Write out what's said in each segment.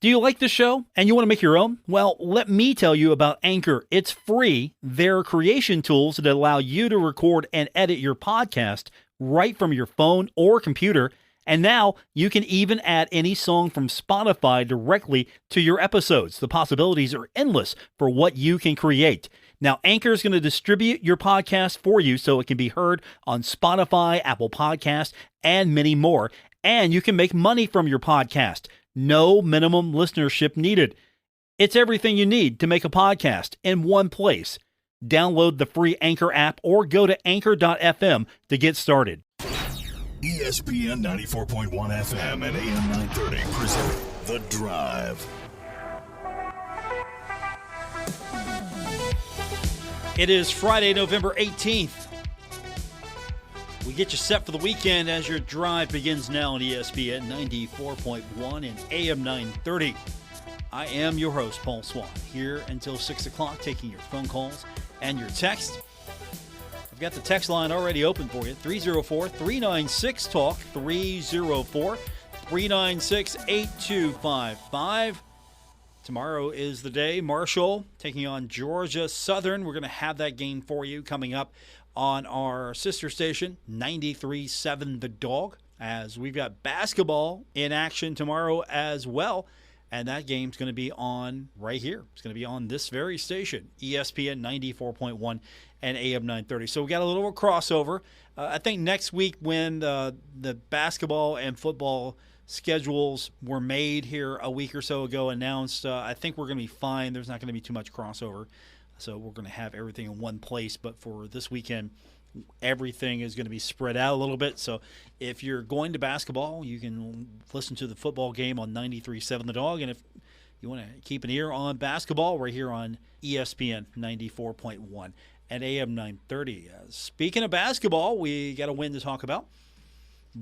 Do you like the show and you want to make your own? Well, let me tell you about Anchor. It's free. They're creation tools that allow you to record and edit your podcast right from your phone or computer. And now you can even add any song from Spotify directly to your episodes. The possibilities are endless for what you can create. Now, Anchor is going to distribute your podcast for you so it can be heard on Spotify, Apple Podcasts, and many more. And you can make money from your podcast. No minimum listenership needed. It's everything you need to make a podcast in one place. Download the free Anchor app or go to anchor.fm to get started. ESPN 94.1 FM and AM 930 present The Drive. It is Friday, November 18th. We get you set for the weekend as your drive begins now on ESPN 94.1 and AM 930. I am your host, Paul Swann, here until 6 o'clock, taking your phone calls and your text. I've got the text line already open for you, 304-396-TALK, 304-396-8255. Tomorrow is the day. Marshall taking on Georgia Southern. We're going to have that game for you coming up on our sister station, 93.7 The Dog, as we've got basketball in action tomorrow as well. And that game's going to be on right here. It's going to be on this very station, ESPN 94.1 and AM 930. So we got a little crossover. I think next week when the basketball and football schedules were made here a week or so ago, announced, I think we're going to be fine. There's not going to be too much crossover. So we're going to have everything in one place. But for this weekend, everything is going to be spread out a little bit. So if you're going to basketball, you can listen to the football game on 93.7 The Dog. And if you want to keep an ear on basketball, we're here on ESPN 94.1 and AM 930. Speaking of basketball, we got a win to talk about.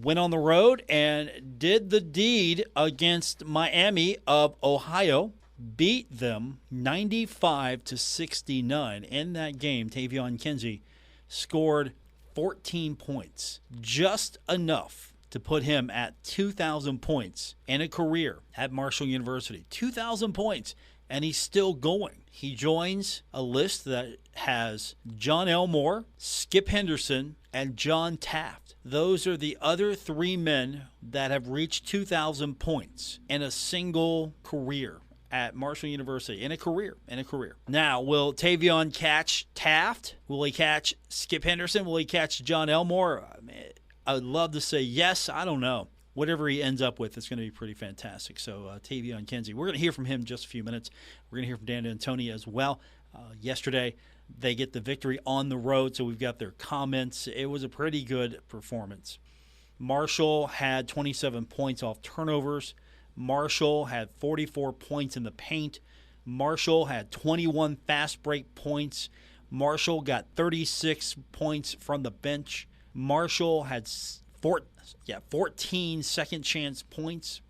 Went on the road and did the deed against Miami of Ohio. Beat them 95-69. In that game, Tavion Kinsey scored 14 points, just enough to put him at 2,000 points in a career at Marshall University. 2,000 points, and he's still going. He joins a list that has John Elmore, Skip Henderson, and John Taft. Those are the other three men that have reached 2,000 points in a single career at Marshall University, in a career. Now, will Tavion catch Taft? Will he catch Skip Henderson? Will he catch John Elmore? I would love to say yes. I don't know. Whatever he ends up with, it's going to be pretty fantastic. So, Tavion Kinsey, we're going to hear from him in just a few minutes. We're going to hear from Dan D'Antoni as well. Yesterday, they get the victory on the road, so we've got their comments. It was a pretty good performance. Marshall had 27 points off turnovers. Marshall had 44 points in the paint. Marshall had 21 fast break points. Marshall got 36 points from the bench. Marshall had 14 second chance points.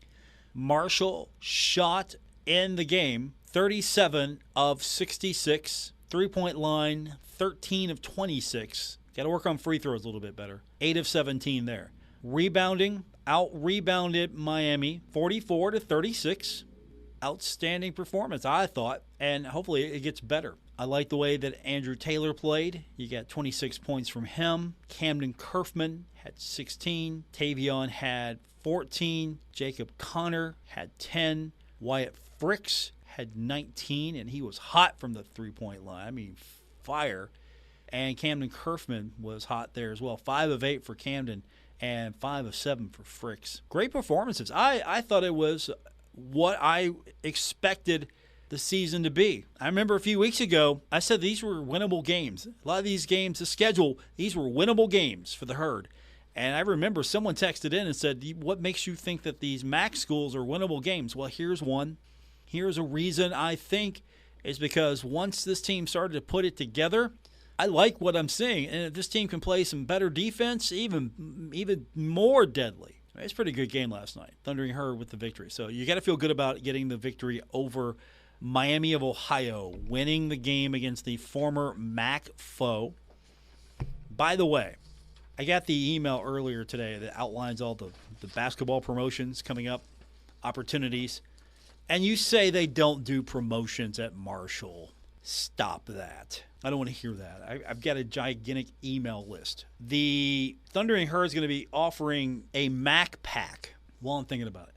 Marshall shot in the game 37 of 66. 3-point line, 13 of 26. Got to work on free throws a little bit better. 8 of 17 there. Rebounding, out-rebounded Miami 44-36. Outstanding performance, I thought, and hopefully it gets better. I like the way that Andrew Taylor played. You got 26 points from him. Camden Kerfman had 16. Tavion had 14. Jacob Connor had 10. Wyatt Fricks had 19, and he was hot from the three-point line. I mean, fire. And Camden Kerfman was hot there as well. 5 of 8 for Camden and 5 of 7 for Fricks. Great performances. I thought it was what I expected the season to be. I remember a few weeks ago, I said these were winnable games. A lot of these games, the schedule, these were winnable games for the Herd. And I remember someone texted in and said, what makes you think that these MAC schools are winnable games? Well, here's one. Here's a reason I think is because once this team started to put it together, I like what I'm seeing. And if this team can play some better defense, even more deadly. It's a pretty good game last night. Thundering Herd with the victory. So you got to feel good about getting the victory over Miami of Ohio, winning the game against the former MAC foe. By the way, I got the email earlier today that outlines all the basketball promotions coming up, opportunities. And you say they don't do promotions at Marshall. Stop that. I don't want to hear that. I've got a gigantic email list. The Thundering Herd is going to be offering a Mac pack while I'm thinking about it.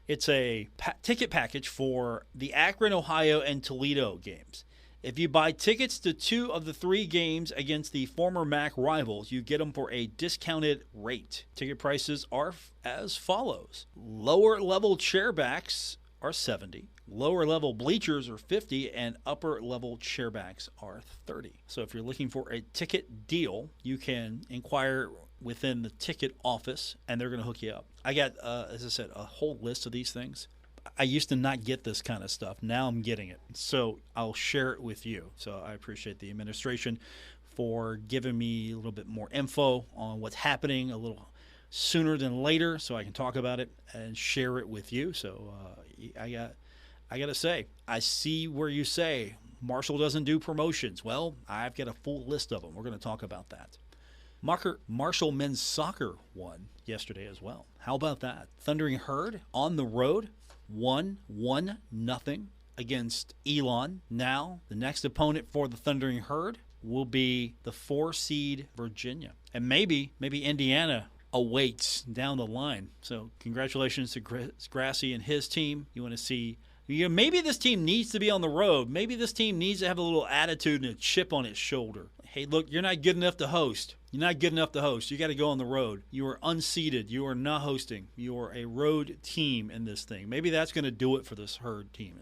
It's a ticket package for the Akron, Ohio, and Toledo games. If you buy tickets to 2 of the 3 games against the former MAC rivals, you get them for a discounted rate. Ticket prices are as follows. Lower level chairbacks are $70. Lower level bleachers are $50, and upper level chairbacks are $30. So if you're looking for a ticket deal, you can inquire within the ticket office, and they're going to hook you up. I got, as I said, a whole list of these things. I used to not get this kind of stuff. Now I'm getting it. So I'll share it with you. So I appreciate the administration for giving me a little bit more info on what's happening a little sooner than later so I can talk about it and share it with you. So I got to say, I see where you say Marshall doesn't do promotions. Well, I've got a full list of them. We're going to talk about that. Marshall men's soccer won yesterday as well. How about that? Thundering Herd on the road won 1-0 against Elon. Now, the next opponent for the Thundering Herd will be the 4-seed Virginia. And maybe Indiana awaits down the line. So congratulations to Grassi and his team. You want to see, maybe this team needs to be on the road. Maybe this team needs to have a little attitude and a chip on its shoulder. Hey, look, you're not good enough to host. You're not good enough to host. You got to go on the road. You are unseeded. You are not hosting. You are a road team in this thing. Maybe that's going to do it for this Herd team.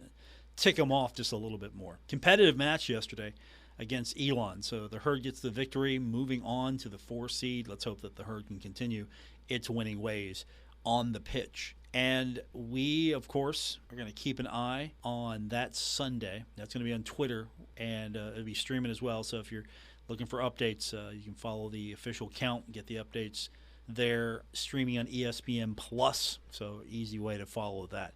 Tick them off just a little bit more. Competitive match yesterday against Elon. So the Herd gets the victory, moving on to the 4 seed. Let's hope that the Herd can continue its winning ways on the pitch. And we, of course, are going to keep an eye on that Sunday. That's going to be on Twitter, and it'll be streaming as well. So if you're looking for updates, you can follow the official account, get the updates there, streaming on ESPN Plus. So easy way to follow that.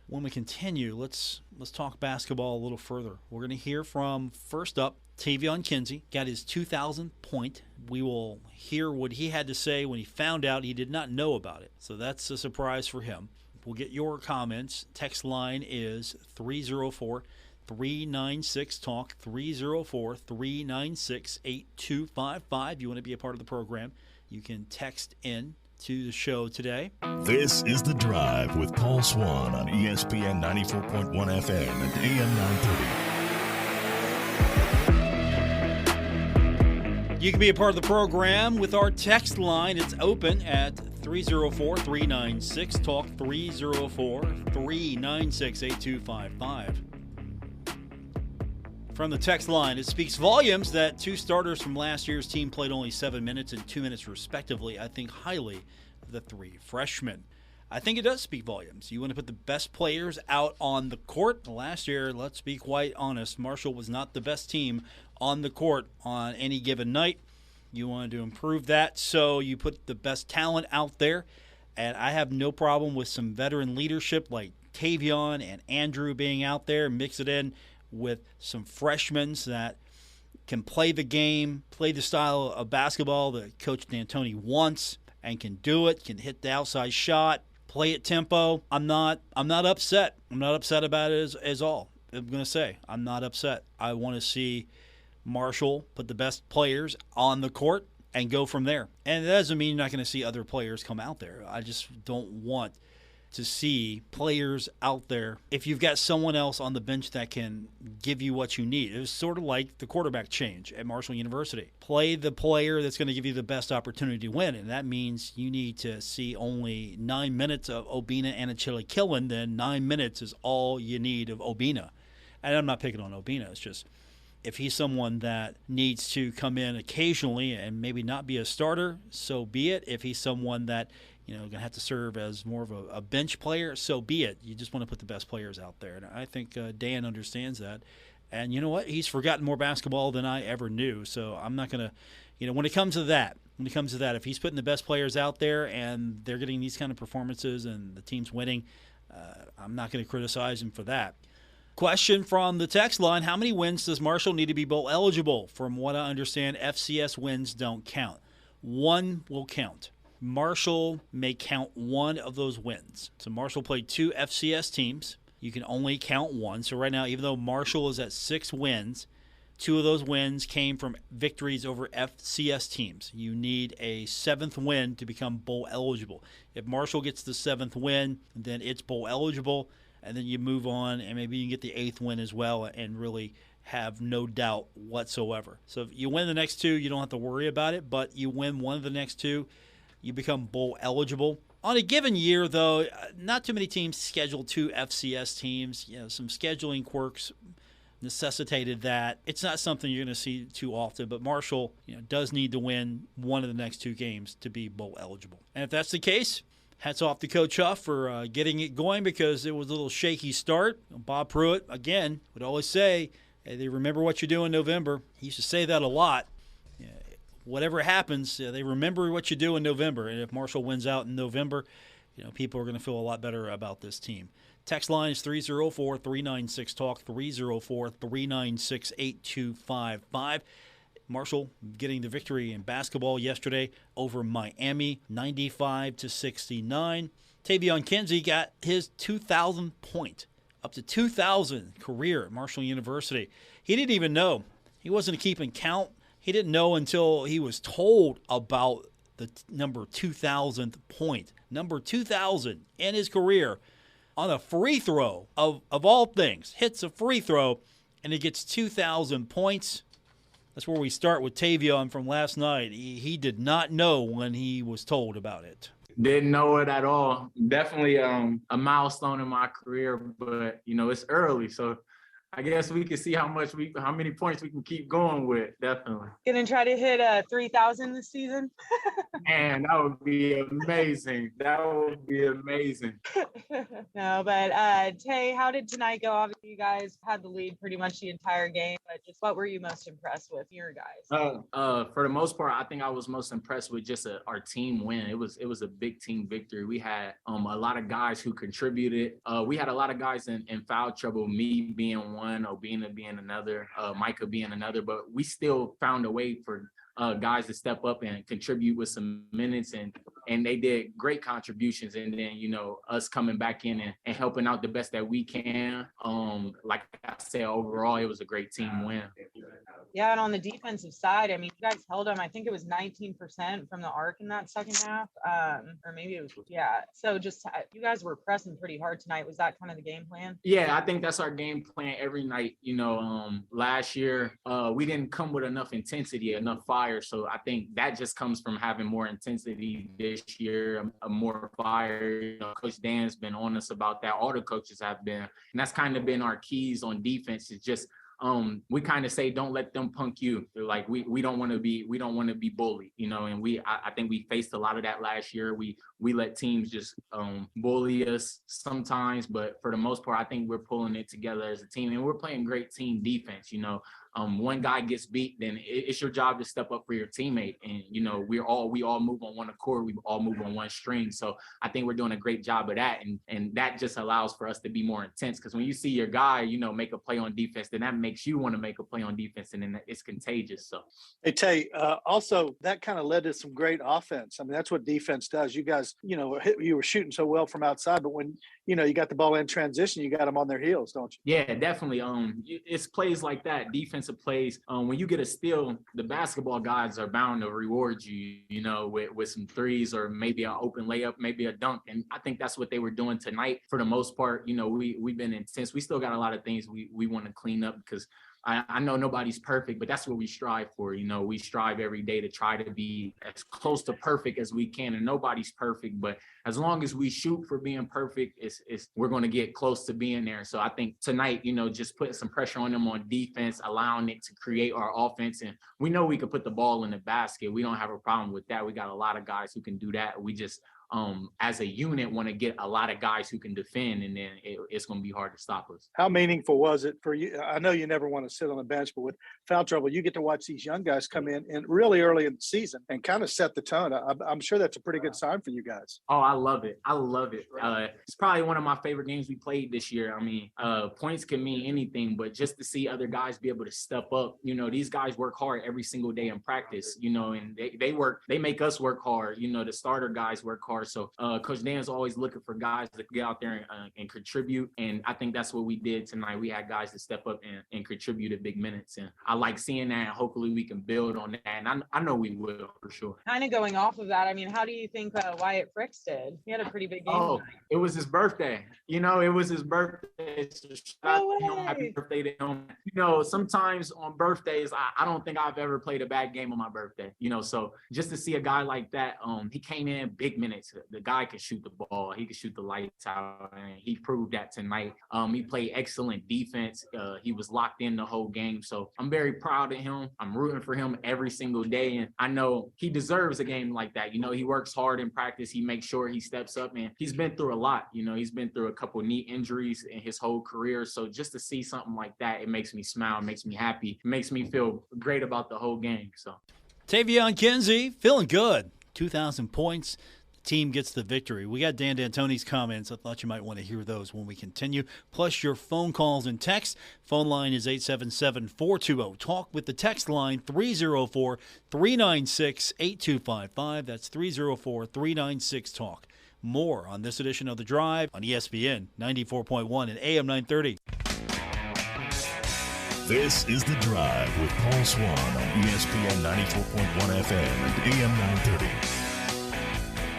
When we continue, let's talk basketball a little further. We're going to hear from, first up, Tavion Kinsey, got his 2,000th point. We will hear what he had to say when he found out he did not know about it. So that's a surprise for him. We'll get your comments. Text line is 304-396-TALK, 304-396-8255. You want to be a part of the program, you can text in to the show today. This is The Drive with Paul Swann on ESPN 94.1 FM and AM 930. You can be a part of the program with our text line. It's open at 304-396-TALK, 304-396-8255. From the text line, it speaks volumes that 2 starters from last year's team played only 7 minutes and 2 minutes respectively. I think highly of the 3 freshmen. I think it does speak volumes. You want to put the best players out on the court. Last year, let's be quite honest, Marshall was not the best team on the court on any given night. You wanted to improve that, so you put the best talent out there. And I have no problem with some veteran leadership like Tavion and Andrew being out there, mix it in with some freshmen that can play the game, play the style of basketball that Coach D'Antoni wants, and can do it, can hit the outside shot, play at tempo. I'm not upset. I'm not upset about it as all. I'm going to say I'm not upset. I want to see Marshall put the best players on the court and go from there. And that doesn't mean you're not going to see other players come out there. I just don't want to see players out there if you've got someone else on the bench that can give you what you need. It was sort of like the quarterback change at Marshall University. Play the player that's going to give you the best opportunity to win, and that means you need to see only 9 minutes of Obina and Achille Killen. Then 9 minutes is all you need of Obina. And I'm not picking on Obina. It's just if he's someone that needs to come in occasionally and maybe not be a starter, so be it. If he's someone that going to have to serve as more of a bench player, so be it. You just want to put the best players out there. And I think Dan understands that. And you know what? He's forgotten more basketball than I ever knew. So I'm not going to, when it comes to that, if he's putting the best players out there and they're getting these kind of performances and the team's winning, I'm not going to criticize him for that. Question from the text line, how many wins does Marshall need to be bowl eligible? From what I understand, FCS wins don't count. 1 will count. Marshall may count 1 of those wins. So Marshall played 2 FCS teams. You can only count one. So right now, even though Marshall is at 6 wins, 2 of those wins came from victories over FCS teams. You need a 7th win to become bowl eligible. If Marshall gets the 7th win, then it's bowl eligible, and then you move on, and maybe you can get the 8th win as well and really have no doubt whatsoever. So if you win the next 2, you don't have to worry about it, but you win one of the next 2, you become bowl eligible. On a given year, though, not too many teams schedule 2 FCS teams. Some scheduling quirks necessitated that. It's not something you're going to see too often, but Marshall does need to win one of the next 2 games to be bowl eligible. And if that's the case, hats off to Coach Huff for getting it going, because it was a little shaky start. Bob Pruitt, again, would always say, hey, they remember what you do in November. He used to say that a lot. Whatever happens, they remember what you do in November. And if Marshall wins out in November, people are going to feel a lot better about this team. Text line is 304-396-TALK, 304-396-8255. Marshall getting the victory in basketball yesterday over Miami, 95-69. Tavion Kinsey got his 2,000th point, up to 2,000 career at Marshall University. He didn't even know. He wasn't keeping count. He didn't know until he was told about the number 2,000th point. Number 2,000 in his career on a free throw, of all things. Hits a free throw, and he gets 2,000 points. That's where we start with Tavion from last night. He did not know when he was told about it. Didn't know it at all. Definitely a milestone in my career, but, it's early, so I guess we can see how many points we can keep going with. Definitely. Gonna try to hit 3,000 this season. Man, that would be amazing. No, but Tay, how did tonight go? Obviously, you guys had the lead pretty much the entire game, but just what were you most impressed with, your guys? For the most part, I think I was most impressed with just our team win. It was a big team victory. We had a lot of guys who contributed. We had a lot of guys in foul trouble, me being one, Obina being another, Micah being another, but we still found a way for guys to step up and contribute with some minutes, and they did great contributions. And then, us coming back in and helping out the best that we can. Like I said, overall, it was a great team win. Yeah, and on the defensive side, I mean, you guys held them, I think it was 19% from the arc in that second half, or maybe it was, yeah. So just, you guys were pressing pretty hard tonight. Was that kind of the game plan? Yeah, I think that's our game plan every night. Last year, we didn't come with enough intensity, enough fire. So I think that just comes from having more intensity this year, more fire. Coach Dan's been on us about that. All the coaches have been, and that's kind of been our keys on defense. Is just we kind of say, don't let them punk you. They're like, we don't want to be bullied, and I think we faced a lot of that last year. We let teams just bully us sometimes, but for the most part, I think we're pulling it together as a team, and we're playing great team defense. One guy gets beat, then it's your job to step up for your teammate. And, we all move on one accord. We all move on one string. So I think we're doing a great job of that. And that just allows for us to be more intense. Because when you see your guy, make a play on defense, then that makes you want to make a play on defense. And then it's contagious. So, hey, Tay, also that kind of led to some great offense. I mean, that's what defense does. You guys, you were shooting so well from outside, but when, you got the ball in transition, you got them on their heels, don't you? Yeah, definitely. It's plays like that. Defensive plays. When you get a steal, the basketball guys are bound to reward you, with some threes or maybe an open layup, maybe a dunk. And I think that's what they were doing tonight for the most part. We've been intense. We still got a lot of things we want to clean up, because I know nobody's perfect, but that's what we strive for. We strive every day to try to be as close to perfect as we can, and nobody's perfect. But as long as we shoot for being perfect, we're going to get close to being there. So I think tonight, just putting some pressure on them on defense, allowing it to create our offense. And we know we can put the ball in the basket. We don't have a problem with that. We got a lot of guys who can do that. We just, as a unit, want to get a lot of guys who can defend, and then it's going to be hard to stop us. How meaningful was it for you? I know you never want to sit on the bench, but with foul trouble, you get to watch these young guys come in and really early in the season and kind of set the tone. I'm sure that's a pretty good sign for you guys. Oh, I love it. It's probably one of my favorite games we played this year. I mean, points can mean anything, but just to see other guys be able to step up, these guys work hard every single day in practice, and they make us work hard. The starter guys work hard. hard. So Coach Dan's always looking for guys to get out there and contribute. And I think that's what we did tonight. We had guys to step up and contribute at big minutes. And I like seeing that. And hopefully we can build on that. And I know we will for sure. Kind of going off of that, I mean, how do you think Wyatt Fricks did? He had a pretty big game Oh, tonight. it was his birthday. You know, it was his birthday. So shout out to him. Happy birthday to him. You know, sometimes on birthdays, I don't think I've ever played a bad game on my birthday. You know, so just to see a guy like that, he came in big minutes. The guy could shoot the ball. He could shoot the lights out, and he proved that tonight. He played excellent defense. He was locked in the whole game. So I'm very proud of him. I'm rooting for him every single day, and I know he deserves a game like that. You know, he works hard in practice. He makes sure he steps up, and he's been through a lot. You know, he's been through a couple knee injuries in his whole career. So just to see something like that, it makes me smile, it makes me happy, it makes me feel great about the whole game. So Tavion Kinsey, feeling good. 2,000 points. The team gets the victory. We got Dan D'Antoni's comments. I thought you might want to hear those when we continue. Plus your phone calls and texts. Phone line is 877-420-TALK with the text line 304-396-8255. That's 304-396-TALK. More on this edition of The Drive on ESPN 94.1 and AM 930. This is The Drive with Paul Swann on ESPN 94.1 FM and AM 930.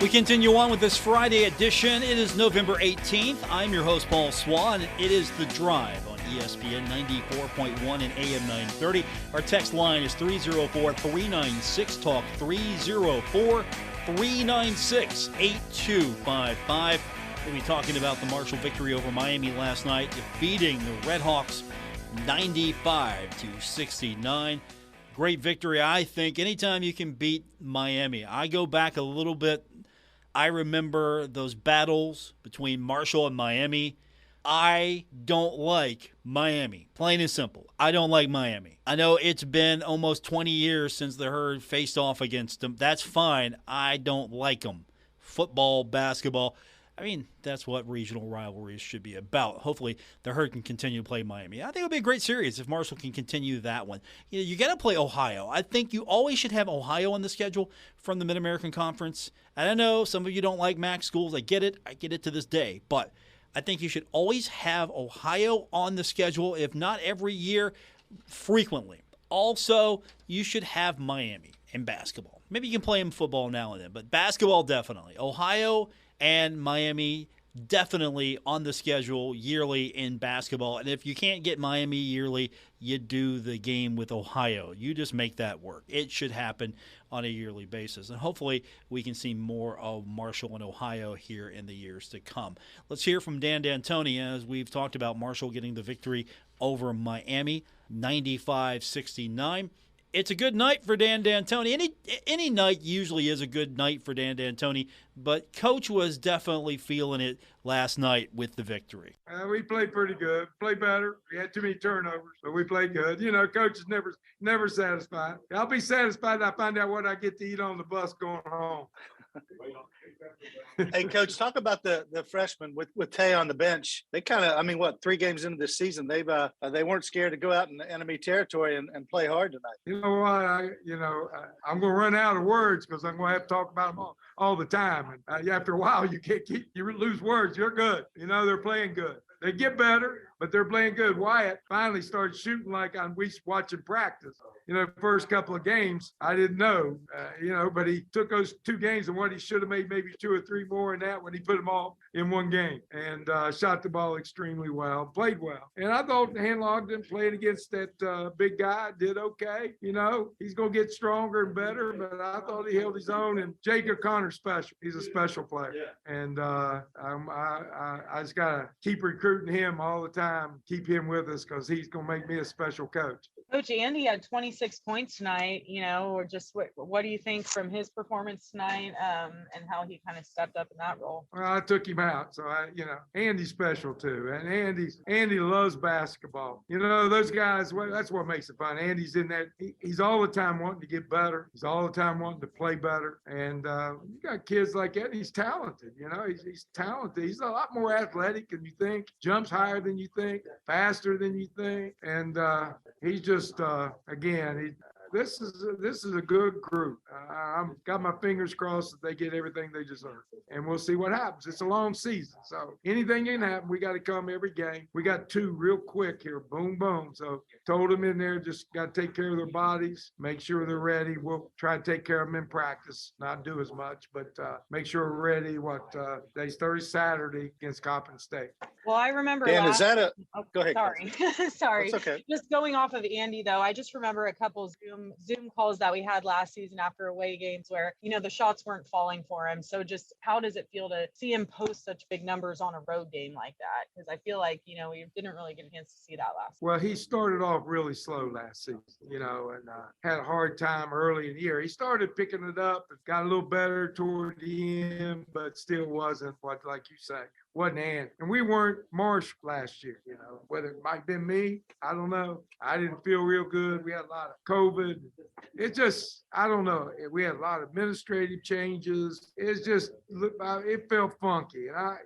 We continue on with this Friday edition. It is November 18th. I'm your host, Paul Swann. It is The Drive on ESPN 94.1 and AM 930. Our text line is 304-396-TALK, 304-396-8255. We'll be talking about the Marshall victory over Miami last night, defeating the Red Hawks 95-69. Great victory, I think. Anytime you can beat Miami. I go back a little bit. I remember those battles between Marshall and Miami. I don't like Miami. Plain and simple. I don't like Miami. I know it's been almost 20 years since the Herd faced off against them. That's fine. I don't like them. Football, basketball. I mean, that's what regional rivalries should be about. Hopefully, the Herd can continue to play Miami. I think it would be a great series if Marshall can continue that one. You got to play Ohio. I think you always should have Ohio on the schedule from the Mid-American Conference. And I know some of you don't like MAC schools. I get it. I get it to this day. But I think you should always have Ohio on the schedule, if not every year, frequently. Also, you should have Miami in basketball. Maybe you can play in football now and then, but basketball definitely. Ohio and Miami definitely on the schedule yearly in basketball. And if you can't get Miami yearly, you do the game with Ohio. You just make that work. It should happen on a yearly basis. And hopefully we can see more of Marshall and Ohio here in the years to come. Let's hear from Dan D'Antoni as we've talked about Marshall getting the victory over Miami, 95-69. It's a good night for Dan D'Antoni. Any night usually is a good night for Dan D'Antoni, but Coach was definitely feeling it last night with the victory. We played pretty good. Played better. We had too many turnovers, but we played good. You know, Coach is never satisfied. I'll be satisfied if I find out what I get to eat on the bus going home. Hey, Coach, talk about the freshmen with Tay on the bench. They kind of, 3 games into this season, they weren't scared to go out in enemy territory and play hard tonight. You know what? I'm going to run out of words because I'm going to have to talk about them all the time. And after a while, you lose words. You're good. You know, they're playing good. They get better, but they're playing good. Wyatt finally started shooting like we watching practice. You know, first couple of games, I didn't know, but he took those 2 games and what he should have made maybe 2 or 3 more in that when he put them all in one game and shot the ball extremely well, played well. And I thought Hanlogden playing against that big guy did okay. You know, he's going to get stronger and better, but I thought he held his own. And Jacob Connor's special. He's a special player. Yeah. And I just got to keep recruiting him all the time, keep him with us because he's going to make me a special coach. Coach Andy had 26 points tonight, or just what do you think from his performance tonight and how he kind of stepped up in that role? Well, I took him out. So, Andy's special too. And Andy loves basketball. You know, those guys, that's what makes it fun. Andy's in that. He's all the time wanting to get better. He's all the time wanting to play better. And you got kids like that. He's talented. You know, he's talented. He's a lot more athletic than you think, jumps higher than you think, faster than you think. And he's just, this is a good group. I'm got my fingers crossed that they get everything they deserve, and we'll see what happens. It's a long season, so anything can happen. We got to come every game. We got 2 real quick here, boom, boom. So told them in there, just got to take care of their bodies, make sure they're ready. We'll try to take care of them in practice, not do as much, but make sure we're ready. Today's Thursday, Saturday against Coppin State. Well, I remember Dan, is that a? oh, Go ahead. sorry. Sorry. That's okay. Just going off of Andy though, I just remember a couple Zoom calls that we had last season after away games where, the shots weren't falling for him. So just how does it feel to see him post such big numbers on a road game like that? Because I feel like, we didn't really get a chance to see that last season. Well, he started off really slow last season, and had a hard time early in the year. He started picking it up and got a little better toward the end, but still wasn't what, like you say, wasn't Ann. And we weren't Marsh last year, whether it might have been me, I don't know. I didn't feel real good. We had a lot of COVID. It just, I don't know. We had a lot of administrative changes. It's just, it felt funky. And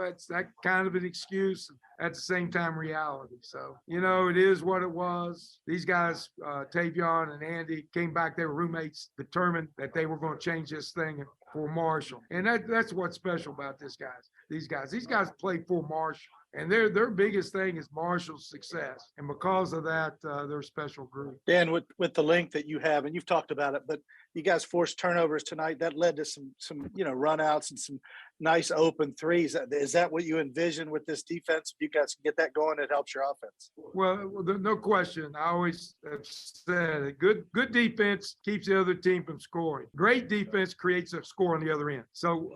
it's that kind of an excuse. At the same time, reality. So, it is what it was. These guys, Tavion and Andy, came back. They were roommates, determined that they were going to change this thing for Marshall. And that's what's special about these guys. These guys play for Marshall. And their biggest thing is Marshall's success. And because of that, they're a special group. Dan, with the length that you have, and you've talked about it, but you guys forced turnovers tonight. That led to some run outs and some nice open threes. Is that what you envision with this defense? If you guys can get that going, it helps your offense. Well, no question. I always have said a good defense keeps the other team from scoring. Great defense creates a score on the other end. So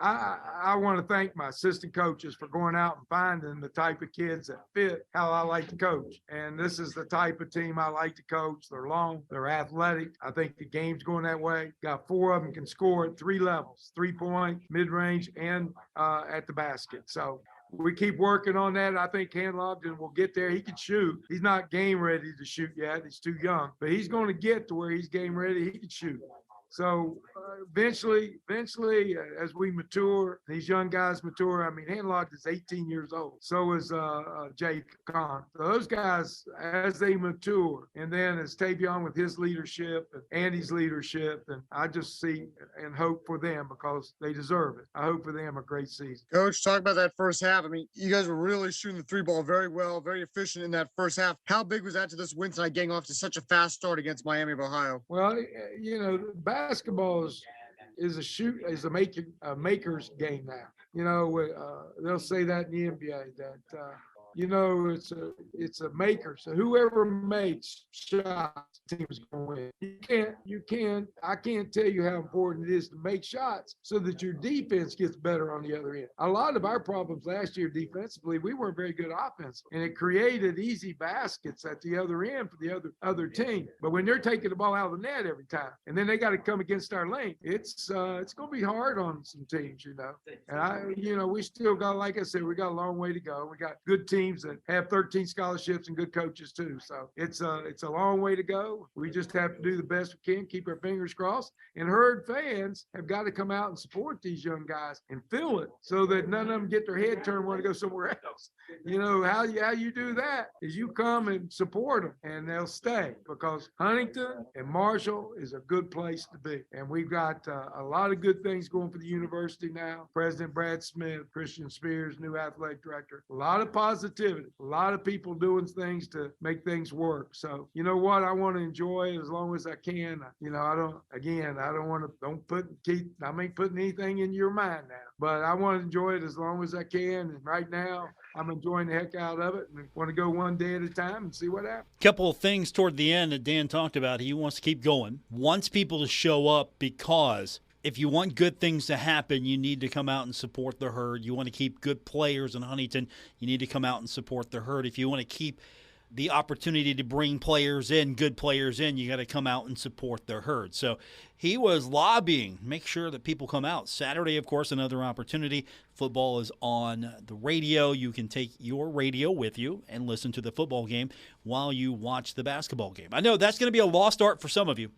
I want to thank my assistant coaches for going out and finding the type of kids that fit how I like to coach. And this is the type of team I like to coach. They're long, they're athletic. I think the game's going that way. Got 4 of them can score at 3 levels, 3-point, mid-range, and at the basket. So we keep working on that. I think Hanlogden will get there. He can shoot. He's not game ready to shoot yet. He's too young, but he's going to get to where he's game ready. He can shoot. So eventually, as we mature, these young guys mature. I mean, Hanlock is 18 years old. So is Jake Kahn. So those guys, as they mature, and then as Tavion with his leadership and Andy's leadership, and I just see and hope for them because they deserve it. I hope for them a great season. Coach, talk about that first half. I mean, you guys were really shooting the 3 ball very well, very efficient in that first half. How big was that to this win tonight, getting off to such a fast start against Miami of Ohio? Well, basketball is a maker's game now. They'll say that in the NBA that it's a maker. So whoever makes shots, the team is going to win. I can't tell you how important it is to make shots so that your defense gets better on the other end. A lot of our problems last year defensively, we weren't very good offense, and it created easy baskets at the other end for the other team. But when they're taking the ball out of the net every time, and then they got to come against our lane, it's going to be hard on some teams, And we still got, like I said, we got a long way to go. We got good teams that have 13 scholarships and good coaches too. So it's a long way to go. We just have to do the best we can, keep our fingers crossed. And Herd fans have got to come out and support these young guys and feel it so that none of them get their head turned and want to go somewhere else. How you do that is you come and support them and they'll stay, because Huntington and Marshall is a good place to be. And we've got a lot of good things going for the university now. President Brad Smith, Christian Spears, new athletic director, a lot of positivity. A lot of people doing things to make things work. So, you know what? I want to enjoy it as long as I can. I ain't putting anything in your mind now, but I want to enjoy it as long as I can. And right now, I'm enjoying the heck out of it and want to go one day at a time and see what happens. Couple of things toward the end that Dan talked about. He wants to keep going, wants people to show up, because if you want good things to happen, you need to come out and support the Herd. You want to keep good players in Huntington, you need to come out and support the Herd. If you want to keep the opportunity to bring players in, good players in, you got to come out and support the Herd. So he was lobbying, make sure that people come out. Saturday, of course, another opportunity. Football is on the radio. You can take your radio with you and listen to the football game while you watch the basketball game. I know that's going to be a lost art for some of you.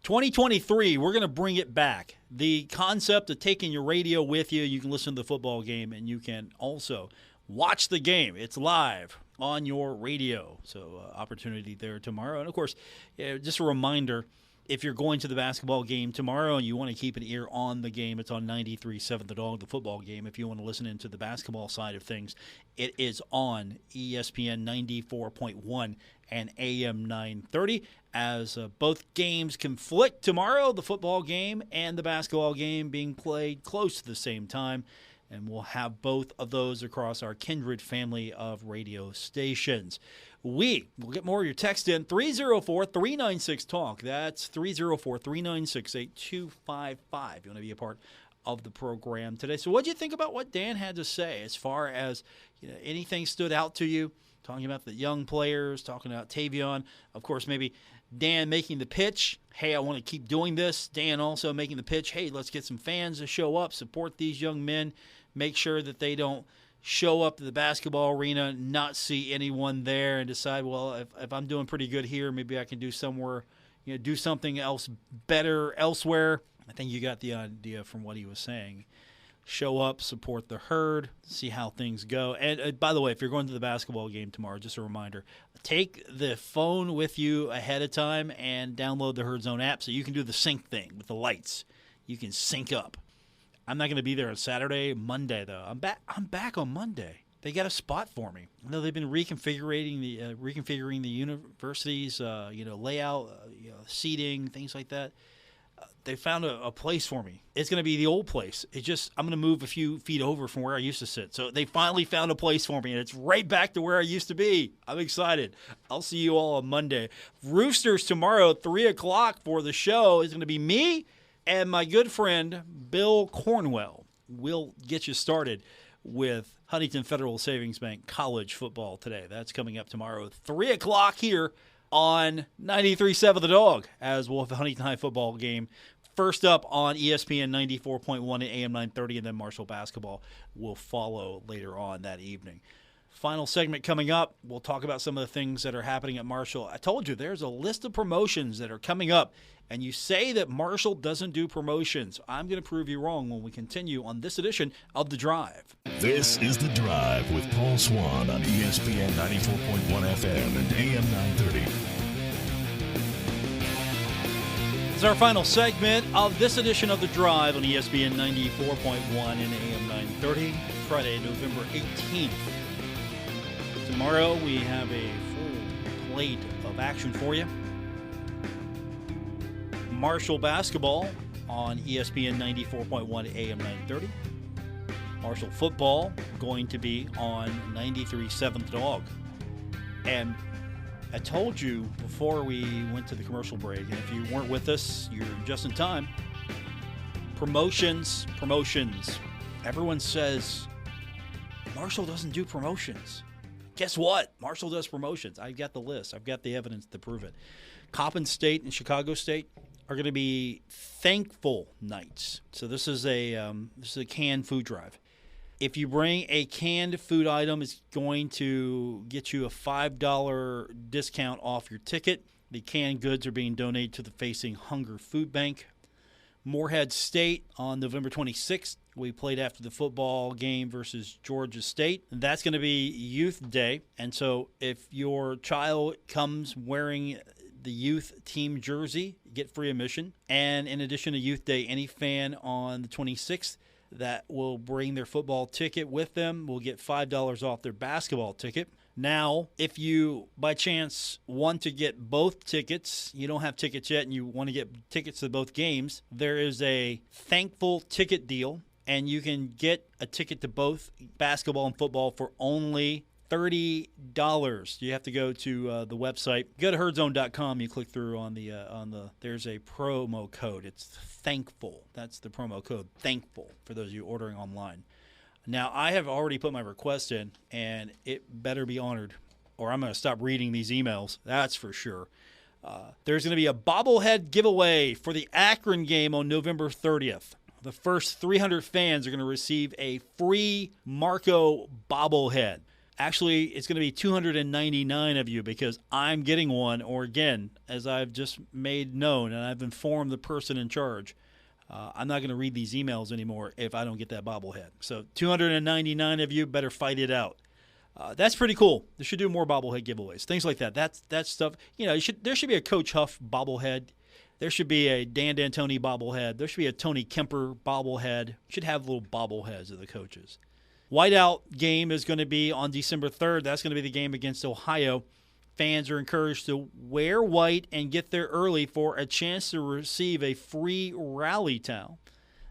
2023, we're going to bring it back. The concept of taking your radio with you, you can listen to the football game, and you can also watch the game. It's live on your radio. So opportunity there tomorrow. And, of course, just a reminder, if you're going to the basketball game tomorrow and you want to keep an ear on the game, it's on 93.7 The Dog, the football game. If you want to listen into the basketball side of things, it is on ESPN 94.1 and AM 930. As both games conflict tomorrow, the football game and the basketball game being played close to the same time. And we'll have both of those across our kindred family of radio stations. We'll get more of your text in, 304-396-TALK. That's 304-396-8255. You want to be a part of the program today. So what did you think about what Dan had to say as far as anything stood out to you? Talking about the young players, talking about Tavion. Of course, maybe Dan making the pitch. Hey, I want to keep doing this. Dan also making the pitch. Hey, let's get some fans to show up, support these young men, make sure that they don't show up to the basketball arena, not see anyone there, and decide, well, if I'm doing pretty good here, maybe I can do do something else better elsewhere. I think you got the idea from what he was saying. Show up, support the herd, see how things go. And by the way, if you're going to the basketball game tomorrow, just a reminder, take the phone with you ahead of time and download the Herd Zone app so you can do the sync thing with the lights. You can sync up. I'm not going to be there on Saturday, Monday though. I'm back on Monday. They got a spot for me. I know they've been reconfiguring the university's layout, seating, things like that. They found a place for me. It's going to be the old place. I'm going to move a few feet over from where I used to sit. So they finally found a place for me, and it's right back to where I used to be. I'm excited. I'll see you all on Monday. Roosters tomorrow, 3 o'clock for the show. Is going to be me and my good friend Bill Cornwell. We'll get you started with Huntington Federal Savings Bank college football today. That's coming up tomorrow, 3 o'clock here on 93.7 The Dog, as we'll have the Huntington High football game. First up on ESPN 94.1 and AM 930, and then Marshall basketball will follow later on that evening. Final segment coming up, we'll talk about some of the things that are happening at Marshall. I told you there's a list of promotions that are coming up, and you say that Marshall doesn't do promotions. I'm going to prove you wrong when we continue on this edition of The Drive. This is The Drive with Paul Swann on ESPN 94.1 FM and AM 930. This is our final segment of this edition of The Drive on ESPN 94.1 and AM 930, Friday, November 18th. Tomorrow we have a full plate of action for you. Marshall basketball on ESPN 94.1 AM 930. Marshall football going to be on 93.7 The Dog. And I told you before we went to the commercial break, and if you weren't with us, you're just in time. Promotions. Everyone says Marshall doesn't do promotions. Guess what? Marshall does promotions. I've got the list. I've got the evidence to prove it. Coppin State and Chicago State are going to be thankful nights. So this is a canned food drive. If you bring a canned food item, it's going to get you a $5 discount off your ticket. The canned goods are being donated to the Facing Hunger Food Bank. Morehead State on November 26th. We played after the football game versus Georgia State. That's going to be Youth Day. And so if your child comes wearing the youth team jersey, you get free admission. And in addition to Youth Day, any fan on the 26th that will bring their football ticket with them will get $5 off their basketball ticket. Now, if you, by chance, want to get both tickets, you don't have tickets yet, and you want to get tickets to both games, there is a thankful ticket deal, and you can get a ticket to both basketball and football for only $30. You have to go to the website. Go to herdzone.com. You click through on the there's a promo code. It's thankful. That's the promo code, thankful, for those of you ordering online. Now, I have already put my request in, and it better be honored, or I'm going to stop reading these emails. That's for sure. There's going to be a bobblehead giveaway for the Akron game on November 30th. The first 300 fans are going to receive a free Marco bobblehead. Actually, it's going to be 299 of you because I'm getting one, or again, as I've just made known, and I've informed the person in charge, I'm not going to read these emails anymore if I don't get that bobblehead. So 299 of you better fight it out. That's pretty cool. They should do more bobblehead giveaways, things like that. That's stuff. There should be a Coach Huff bobblehead. There should be a Dan D'Antoni bobblehead. There should be a Tony Kemper bobblehead. You should have little bobbleheads of the coaches. Whiteout game is going to be on December 3rd. That's going to be the game against Ohio. Fans are encouraged to wear white and get there early for a chance to receive a free rally towel.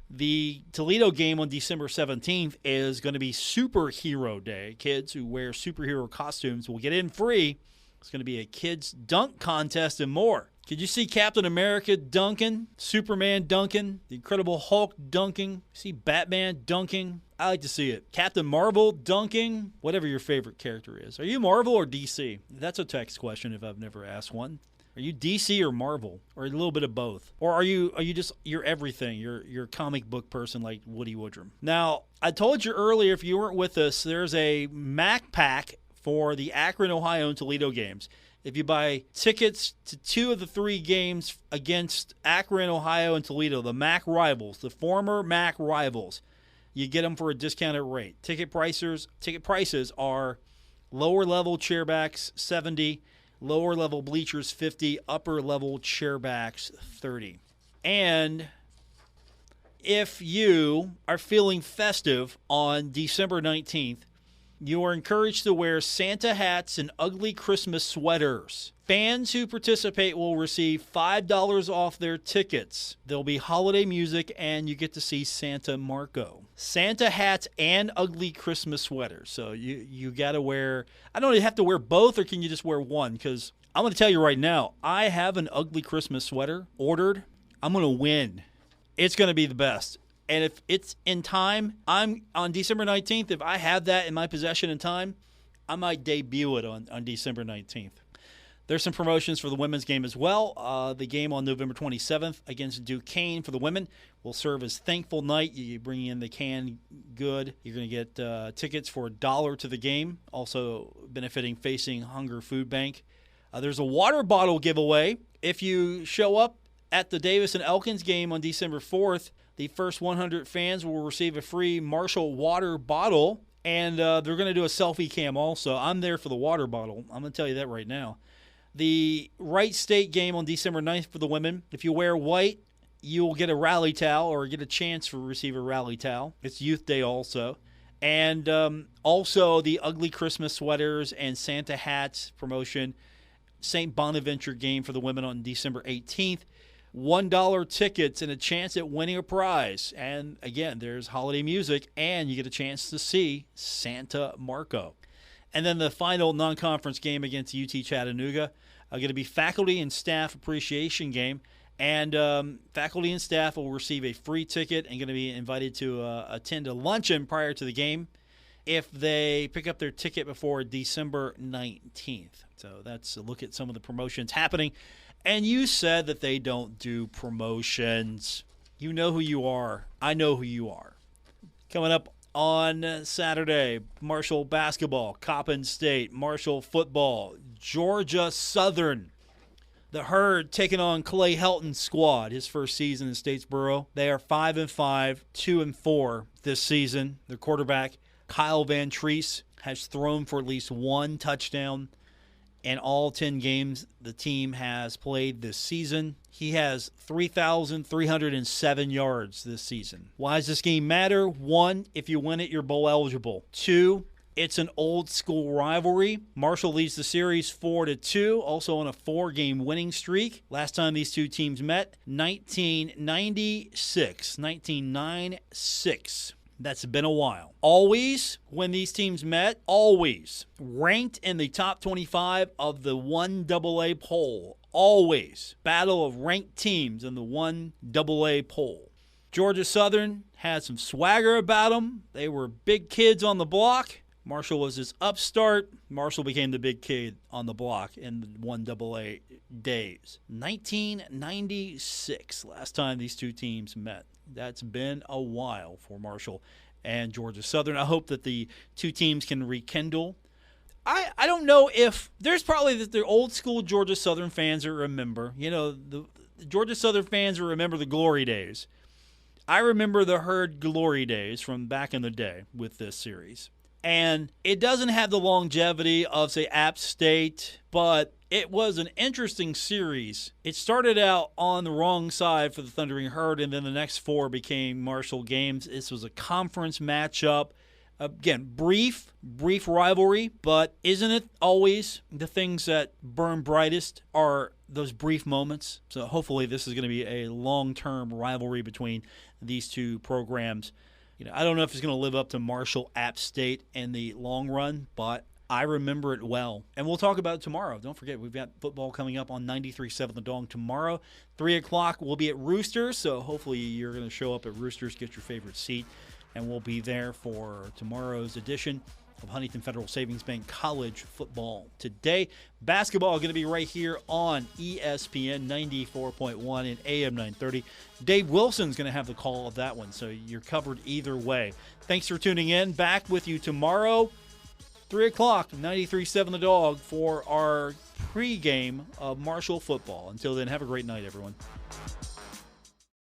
The Toledo game on December 17th is going to be Superhero Day. Kids who wear superhero costumes will get in free. It's going to be a kids' dunk contest and more. Could you see Captain America dunking, Superman dunking, the Incredible Hulk dunking, see Batman dunking? I like to see it. Captain Marvel dunking, whatever your favorite character is. Are you Marvel or DC? That's a text question if I've never asked one. Are you DC or Marvel, or a little bit of both? Or are you just you're everything? You're a comic book person like Woody Woodrum. Now, I told you earlier, if you weren't with us, there's a Mac Pack for the Akron, Ohio, and Toledo games. If you buy tickets to 2 of the 3 games against Akron, Ohio, and Toledo, the MAC rivals, the former MAC rivals, you get them for a discounted rate. Ticket prices are lower level chairbacks $70, lower level bleachers $50, upper level chairbacks $30. And if you are feeling festive on December 19th, you are encouraged to wear Santa hats and ugly Christmas sweaters. Fans who participate will receive $5 off their tickets. There'll be holiday music, and you get to see Santa Marco. Santa hats and ugly Christmas sweaters. So you got to wear, I don't know, you have to wear both, or can you just wear one? Because I'm going to tell you right now, I have an ugly Christmas sweater ordered. I'm going to win. It's going to be the best. And if it's in time, I'm on December 19th. If I have that in my possession in time, I might debut it on December 19th. There's some promotions for the women's game as well. The game on November 27th against Duquesne for the women will serve as Thankful Night. You bring in the canned good. You're going to get tickets for $1 to the game, also benefiting Facing Hunger Food Bank. There's a water bottle giveaway. If you show up at the Davis and Elkins game on December 4th, the first 100 fans will receive a free Marshall water bottle, and they're going to do a selfie cam also. I'm there for the water bottle. I'm going to tell you that right now. The Wright State game on December 9th for the women. If you wear white, you'll get a rally towel or get a chance to receive a rally towel. It's Youth Day also. And also the ugly Christmas sweaters and Santa hats promotion. St. Bonaventure game for the women on December 18th. $1 tickets and a chance at winning a prize. And again, there's holiday music, and you get a chance to see Santa Marco. And then the final non-conference game against UT Chattanooga going to be faculty and staff appreciation game. And faculty and staff will receive a free ticket and going to be invited to attend a luncheon prior to the game if they pick up their ticket before December 19th. So that's a look at some of the promotions happening. And you said that they don't do promotions. You know who you are. I know who you are. Coming up on Saturday, Marshall basketball, Coppin State, Marshall football, Georgia Southern. The Herd taking on Clay Helton's squad, his first season in Statesboro. They are 5-5, 2-4 this season. Their quarterback, Kyle Van Treese, has thrown for at least 1 touchdown in all 10 games the team has played this season. He has 3,307 yards this season. Why does this game matter? 1, if you win it, you're bowl eligible. 2, it's an old school rivalry. Marshall leads the series 4-2, also on a 4-game winning streak. Last time these two teams met, 1996. 1996. That's been a while. Always, when these teams met, always ranked in the top 25 of the 1AA poll. Always. Battle of ranked teams in the 1AA poll. Georgia Southern had some swagger about them. They were big kids on the block. Marshall was his upstart. Marshall became the big kid on the block in the 1AA days. 1996, last time these two teams met. That's been a while for Marshall and Georgia Southern. I hope that the two teams can rekindle. I don't know if there's probably the old school Georgia Southern fans that remember. You know, the Georgia Southern fans who remember the glory days. I remember the Herd glory days from back in the day with this series. And it doesn't have the longevity of, say, App State, but it was an interesting series. It started out on the wrong side for the Thundering Herd, and then the next 4 became Marshall games. This was a conference matchup. Again, brief rivalry, but isn't it always the things that burn brightest are those brief moments? So hopefully this is going to be a long-term rivalry between these two programs. I don't know if it's going to live up to Marshall App State in the long run, but I remember it well. And we'll talk about it tomorrow. Don't forget, we've got football coming up on 93.7 The Dog tomorrow. 3 o'clock, we'll be at Roosters, so hopefully you're going to show up at Roosters, get your favorite seat, and we'll be there for tomorrow's edition of Huntington Federal Savings Bank College Football Today. Basketball going to be right here on ESPN 94.1 and AM 930. Dave Wilson's going to have the call of that one, so you're covered either way. Thanks for tuning in. Back with you tomorrow, 3 o'clock, 93.7 The Dog, for our pregame of Marshall football. Until then, have a great night, everyone.